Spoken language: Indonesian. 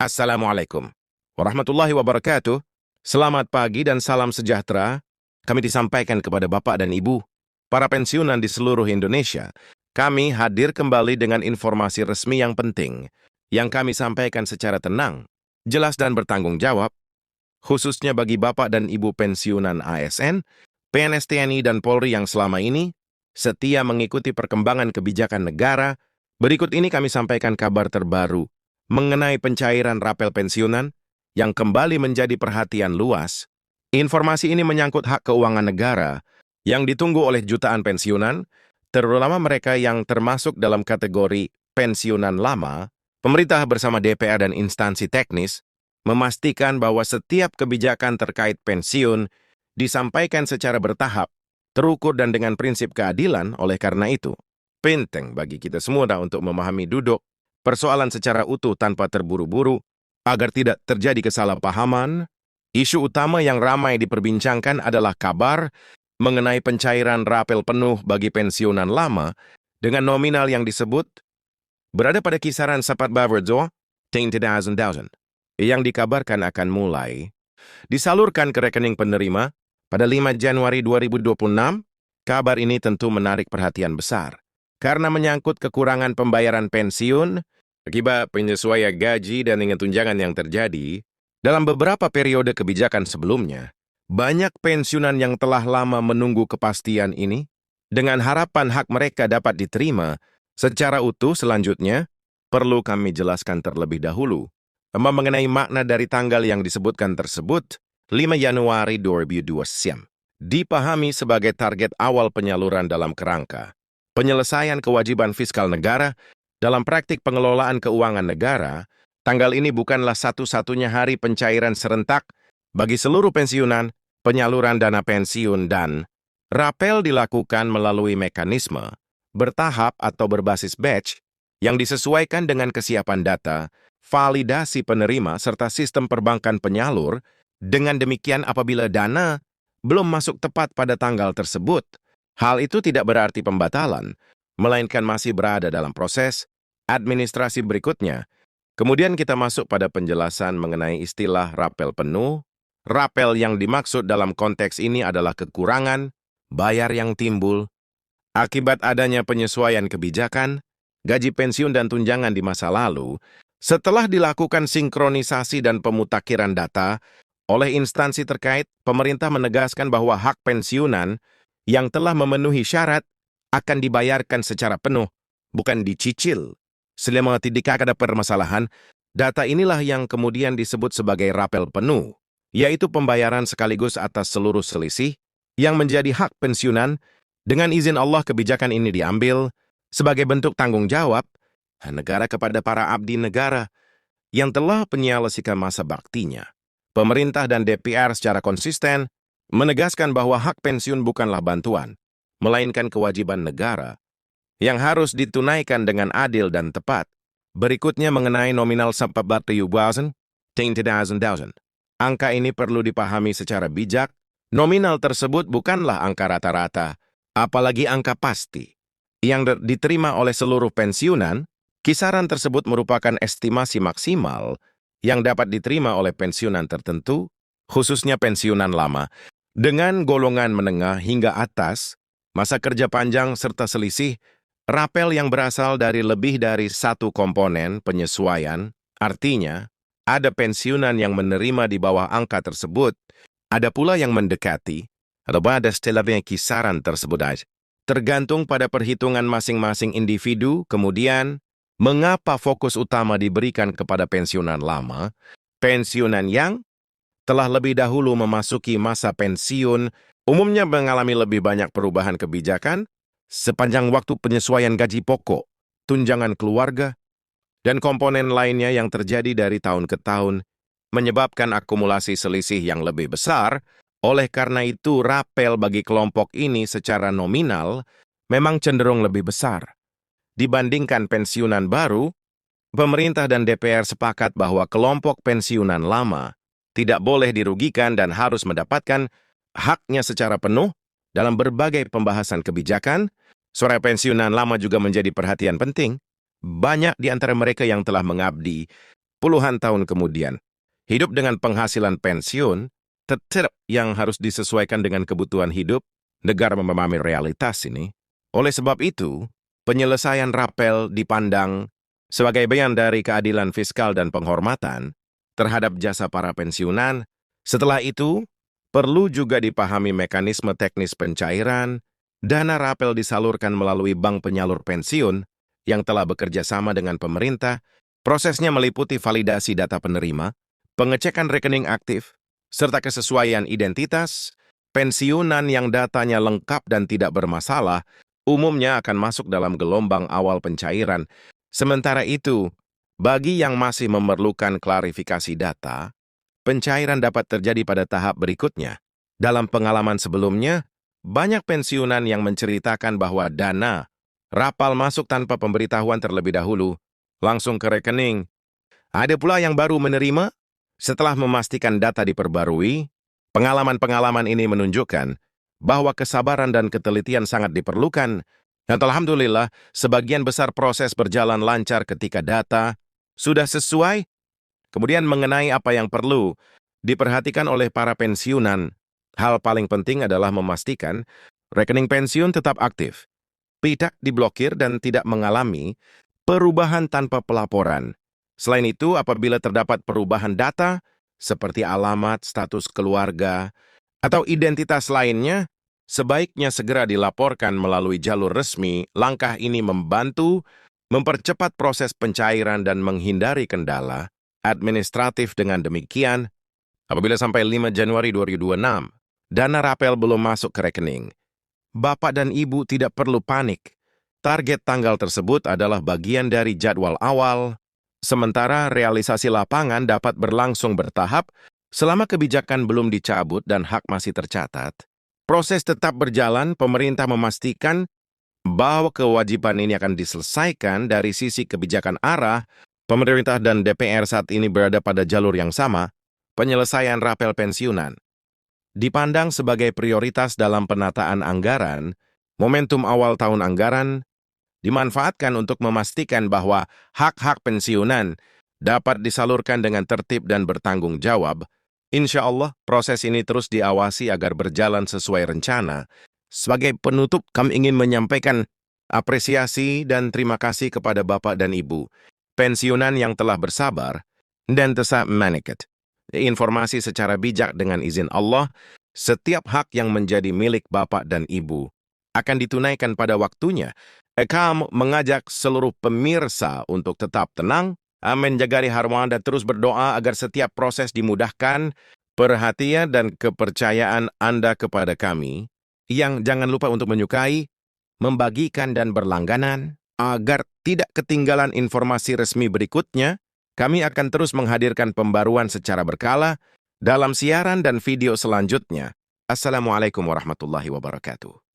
Assalamualaikum warahmatullahi wabarakatuh. Selamat pagi dan salam sejahtera. Kami disampaikan kepada Bapak dan Ibu, para pensiunan di seluruh Indonesia. Kami hadir kembali dengan informasi resmi yang penting, yang kami sampaikan secara tenang, jelas dan bertanggung jawab, khususnya bagi Bapak dan Ibu pensiunan ASN, PNS TNI dan Polri yang selama ini setia mengikuti perkembangan kebijakan negara. Berikut ini kami sampaikan kabar terbaru mengenai pencairan rapel pensiunan yang kembali menjadi perhatian luas. Informasi ini menyangkut hak keuangan negara yang ditunggu oleh jutaan pensiunan, terutama mereka yang termasuk dalam kategori pensiunan lama. Pemerintah bersama DPR dan instansi teknis memastikan bahwa setiap kebijakan terkait pensiun disampaikan secara bertahap, terukur dan dengan prinsip keadilan. Oleh karena itu, penting bagi kita semua untuk memahami duduk persoalan secara utuh tanpa terburu-buru, agar tidak terjadi kesalahpahaman. Isu utama yang ramai diperbincangkan adalah kabar mengenai pencairan rapel penuh bagi pensiunan lama dengan nominal yang disebut berada pada kisaran 14,000 yang dikabarkan akan mulai disalurkan ke rekening penerima pada 5 Januari 2026. Kabar ini tentu menarik perhatian besar karena menyangkut kekurangan pembayaran pensiun akibat penyesuaian gaji dan dengan tunjangan yang terjadi dalam beberapa periode kebijakan sebelumnya. Banyak pensiunan yang telah lama menunggu kepastian ini dengan harapan hak mereka dapat diterima secara utuh. Selanjutnya, perlu kami jelaskan terlebih dahulu mengenai makna dari tanggal yang disebutkan tersebut, 5 Januari 2027. Dipahami sebagai target awal penyaluran dalam kerangka penyelesaian kewajiban fiskal negara. Dalam praktik pengelolaan keuangan negara, tanggal ini bukanlah satu-satunya hari pencairan serentak bagi seluruh pensiunan. Penyaluran dana pensiun dan rapel dilakukan melalui mekanisme bertahap atau berbasis batch yang disesuaikan dengan kesiapan data, validasi penerima, serta sistem perbankan penyalur. Dengan demikian, apabila dana belum masuk tepat pada tanggal tersebut, hal itu tidak berarti pembatalan, melainkan masih berada dalam proses administrasi berikutnya. Kemudian kita masuk pada penjelasan mengenai istilah rapel penuh. Rapel yang dimaksud dalam konteks ini adalah kekurangan bayar yang timbul akibat adanya penyesuaian kebijakan, gaji pensiun dan tunjangan di masa lalu. Setelah dilakukan sinkronisasi dan pemutakhiran data oleh instansi terkait, pemerintah menegaskan bahwa hak pensiunan yang telah memenuhi syarat akan dibayarkan secara penuh, bukan dicicil. Selama tidak ada permasalahan, data inilah yang kemudian disebut sebagai rapel penuh, yaitu pembayaran sekaligus atas seluruh selisih yang menjadi hak pensiunan. Dengan izin Allah, kebijakan ini diambil sebagai bentuk tanggung jawab negara kepada para abdi negara yang telah menyelesaikan masa baktinya. Pemerintah dan DPR secara konsisten menegaskan bahwa hak pensiun bukanlah bantuan, melainkan kewajiban negara yang harus ditunaikan dengan adil dan tepat. Berikutnya mengenai nominal 14,000. Angka ini perlu dipahami secara bijak. Nominal tersebut bukanlah angka rata-rata, apalagi angka pasti yang diterima oleh seluruh pensiunan. Kisaran tersebut merupakan estimasi maksimal yang dapat diterima oleh pensiunan tertentu, khususnya pensiunan lama, dengan golongan menengah hingga atas, masa kerja panjang serta selisih. Rapel yang berasal dari lebih dari satu komponen penyesuaian, artinya ada pensiunan yang menerima di bawah angka tersebut, ada pula yang mendekati, atau pada setelahnya kisaran tersebut. Tergantung pada perhitungan masing-masing individu. Kemudian, mengapa fokus utama diberikan kepada pensiunan lama? Pensiunan yang telah lebih dahulu memasuki masa pensiun umumnya mengalami lebih banyak perubahan kebijakan sepanjang waktu penyesuaian gaji pokok, tunjangan keluarga, dan komponen lainnya yang terjadi dari tahun ke tahun, menyebabkan akumulasi selisih yang lebih besar. Oleh karena itu, rapel bagi kelompok ini secara nominal memang cenderung lebih besar. Dibandingkan pensiunan baru, pemerintah dan DPR sepakat bahwa kelompok pensiunan lama tidak boleh dirugikan dan harus mendapatkan haknya secara penuh dalam berbagai pembahasan kebijakan. Suara pensiunan lama juga menjadi perhatian penting. Banyak di antara mereka yang telah mengabdi puluhan tahun kemudian. Hidup dengan penghasilan pensiun tetap yang harus disesuaikan dengan kebutuhan hidup. Negara memahami realitas ini. Oleh sebab itu, penyelesaian rapel dipandang sebagai bagian dari keadilan fiskal dan penghormatan terhadap jasa para pensiunan. Setelah itu, perlu juga dipahami mekanisme teknis pencairan. Dana rapel disalurkan melalui bank penyalur pensiun yang telah bekerja sama dengan pemerintah. Prosesnya meliputi validasi data penerima, pengecekan rekening aktif, serta kesesuaian identitas. Pensiunan yang datanya lengkap dan tidak bermasalah umumnya akan masuk dalam gelombang awal pencairan. Sementara itu, bagi yang masih memerlukan klarifikasi data, pencairan dapat terjadi pada tahap berikutnya. Dalam pengalaman sebelumnya, banyak pensiunan yang menceritakan bahwa dana rapal masuk tanpa pemberitahuan terlebih dahulu, langsung ke rekening. Ada pula yang baru menerima setelah memastikan data diperbarui. Pengalaman-pengalaman ini menunjukkan bahwa kesabaran dan ketelitian sangat diperlukan. Dan alhamdulillah, sebagian besar proses berjalan lancar ketika data sudah sesuai. Kemudian mengenai apa yang perlu diperhatikan oleh para pensiunan, hal paling penting adalah memastikan rekening pensiun tetap aktif, tidak diblokir dan tidak mengalami perubahan tanpa pelaporan. Selain itu, apabila terdapat perubahan data, seperti alamat, status keluarga, atau identitas lainnya, sebaiknya segera dilaporkan melalui jalur resmi. Langkah ini membantu mempercepat proses pencairan dan menghindari kendala administratif. Dengan demikian, apabila sampai 5 Januari 2026, dana rapel belum masuk ke rekening, Bapak dan Ibu tidak perlu panik. Target tanggal tersebut adalah bagian dari jadwal awal, sementara realisasi lapangan dapat berlangsung bertahap selama kebijakan belum dicabut dan hak masih tercatat. Proses tetap berjalan. Pemerintah memastikan bahwa kewajiban ini akan diselesaikan. Dari sisi kebijakan arah, pemerintah dan DPR saat ini berada pada jalur yang sama. Penyelesaian rapel pensiunan dipandang sebagai prioritas dalam penataan anggaran. Momentum awal tahun anggaran dimanfaatkan untuk memastikan bahwa hak-hak pensiunan dapat disalurkan dengan tertib dan bertanggung jawab. Insya Allah, proses ini terus diawasi agar berjalan sesuai rencana. Sebagai penutup, kami ingin menyampaikan apresiasi dan terima kasih kepada Bapak dan Ibu pensiunan yang telah bersabar dan tetap menikmati informasi secara bijak. Dengan izin Allah, setiap hak yang menjadi milik Bapak dan Ibu akan ditunaikan pada waktunya. Kami mengajak seluruh pemirsa untuk tetap tenang, menjaga harmoni dan terus berdoa agar setiap proses dimudahkan. Perhatian dan kepercayaan Anda kepada kami, yang jangan lupa untuk menyukai, membagikan dan berlangganan, agar tidak ketinggalan informasi resmi berikutnya. Kami akan terus menghadirkan pembaruan secara berkala dalam siaran dan video selanjutnya. Assalamualaikum warahmatullahi wabarakatuh.